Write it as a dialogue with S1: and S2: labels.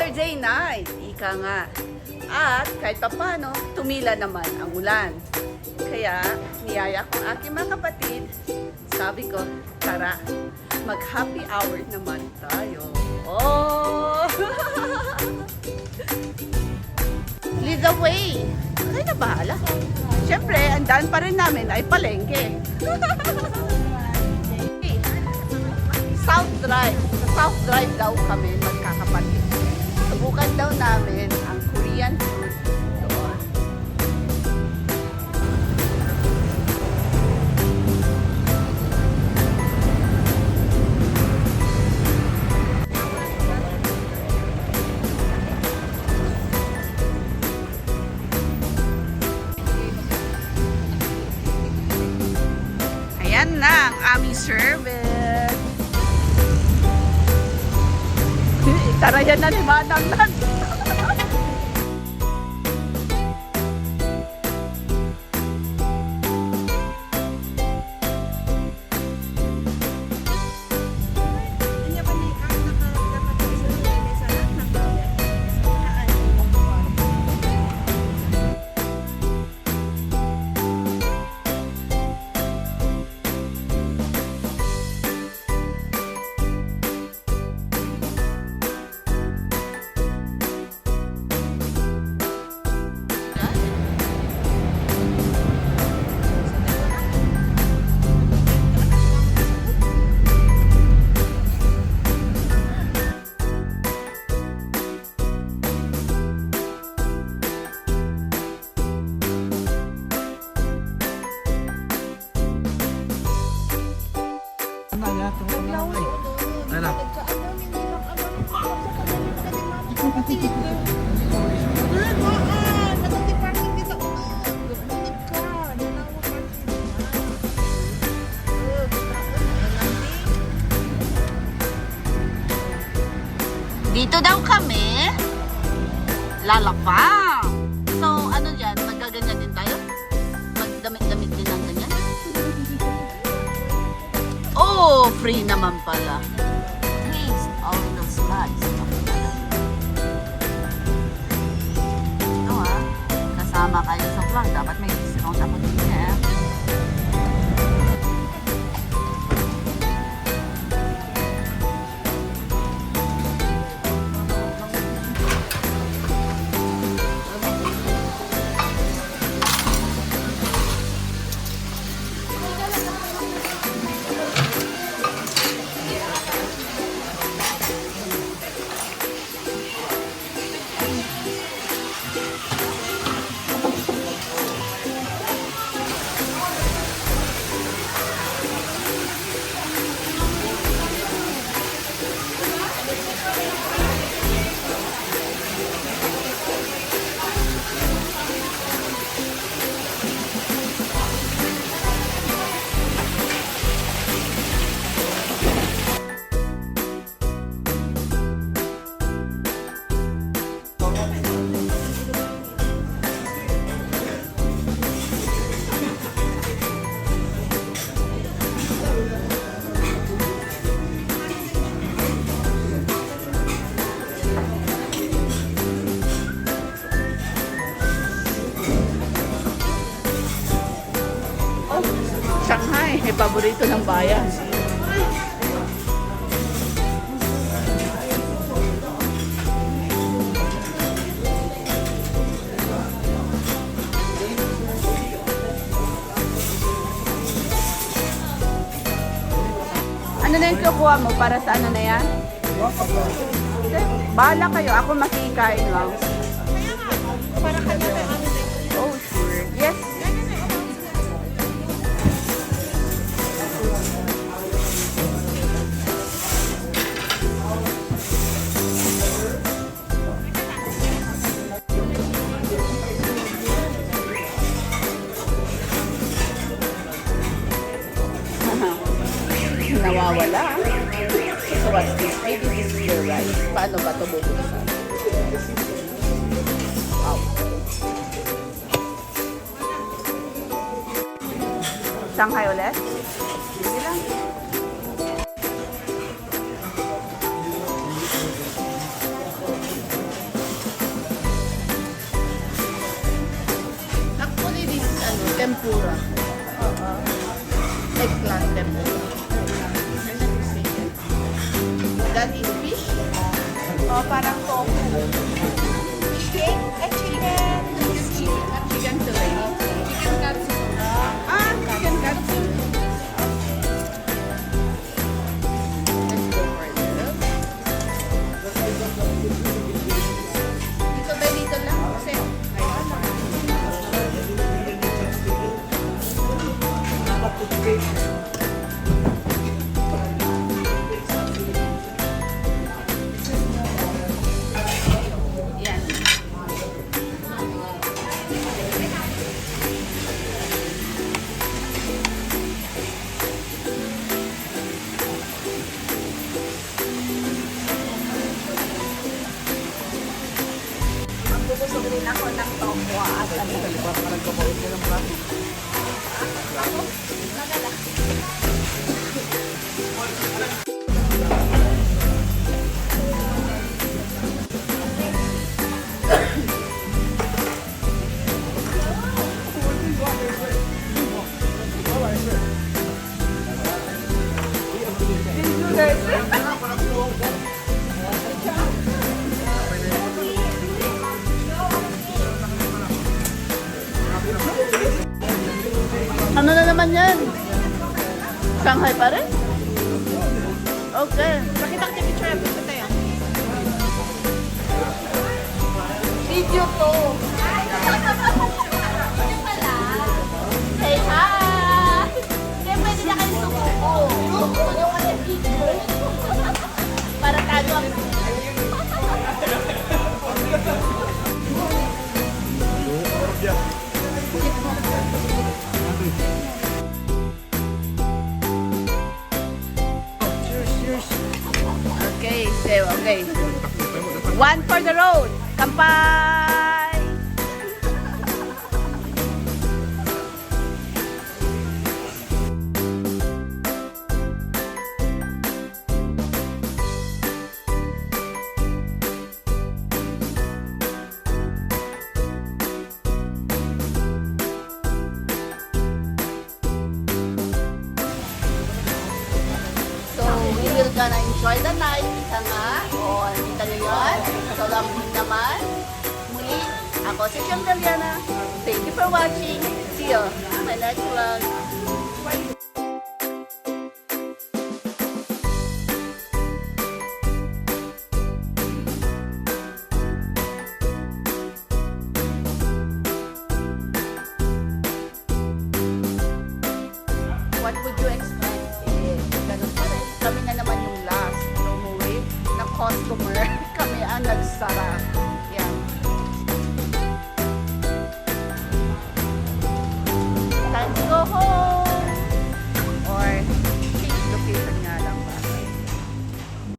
S1: Saturday night, ika nga. At kahit paano, tumila naman ang ulan. Kaya, niyaya ko ang aking mga kapatid. Sabi ko, tara, mag-happy hour naman tayo. Oh! Lead the way. Ay, na bahala. Siyempre, ang daan pa rin namin ay palengke. South Drive. Sa South Drive daw kami magkakapatid. Subukan daw namin ang Korean food doon. Ayan na ang aming service. Tara yan na ni Manang Nan. Dito daw kami lalapang. So, ano dyan? Magaganyan din tayo? Magdamit-damit din ng ganyan? Oh, free naman pala. Taste of the slice. Ito kasama kayo sa vlog. Dapat may discount ako din eh. Shanghai, paborito ng bayan. Ano na yung kukuha mo para sa ano na yan? Bahala kayo, ako makikain lang.
S2: Para kanya may ano din.
S1: Oh, sure. Yes. Nawawala. So what's this? Maybe this is your rice. Paano ba ito bubuksan? Wow. Shanghai ulit? Sige lang. tempura. Eggplant tempura. That is fish?
S2: Oh, parang tofu. Chicken? Chicken.
S1: Chicken fillet. Chicken katsu. Ah, chicken katsu. Let's go for this. Dito ba dito lang? Kasi yan.
S2: Bubusog rin ako ng tokwa at ano.
S1: Ano na naman yan? Shanghai pa rin? Okay.
S2: Pakita ko picture of ito tayo.
S1: Video to.
S2: Say hi! Hindi, pwede na kayo sumuko. Tulong ka sa video. Para tayo ang...
S1: Okay, so, okay. One for the road. Kampai! So, we will gonna enjoy the night. Kita nga. O, kita nyo yun. So, lang naman. Muli, ako si Chandeliana. Thank you for watching. See you in my next vlog. What would you expect? Ganun pa rin. Kami na naman yung last na umuwi na customer. Kami ang nagsara. Yan. Time to go home!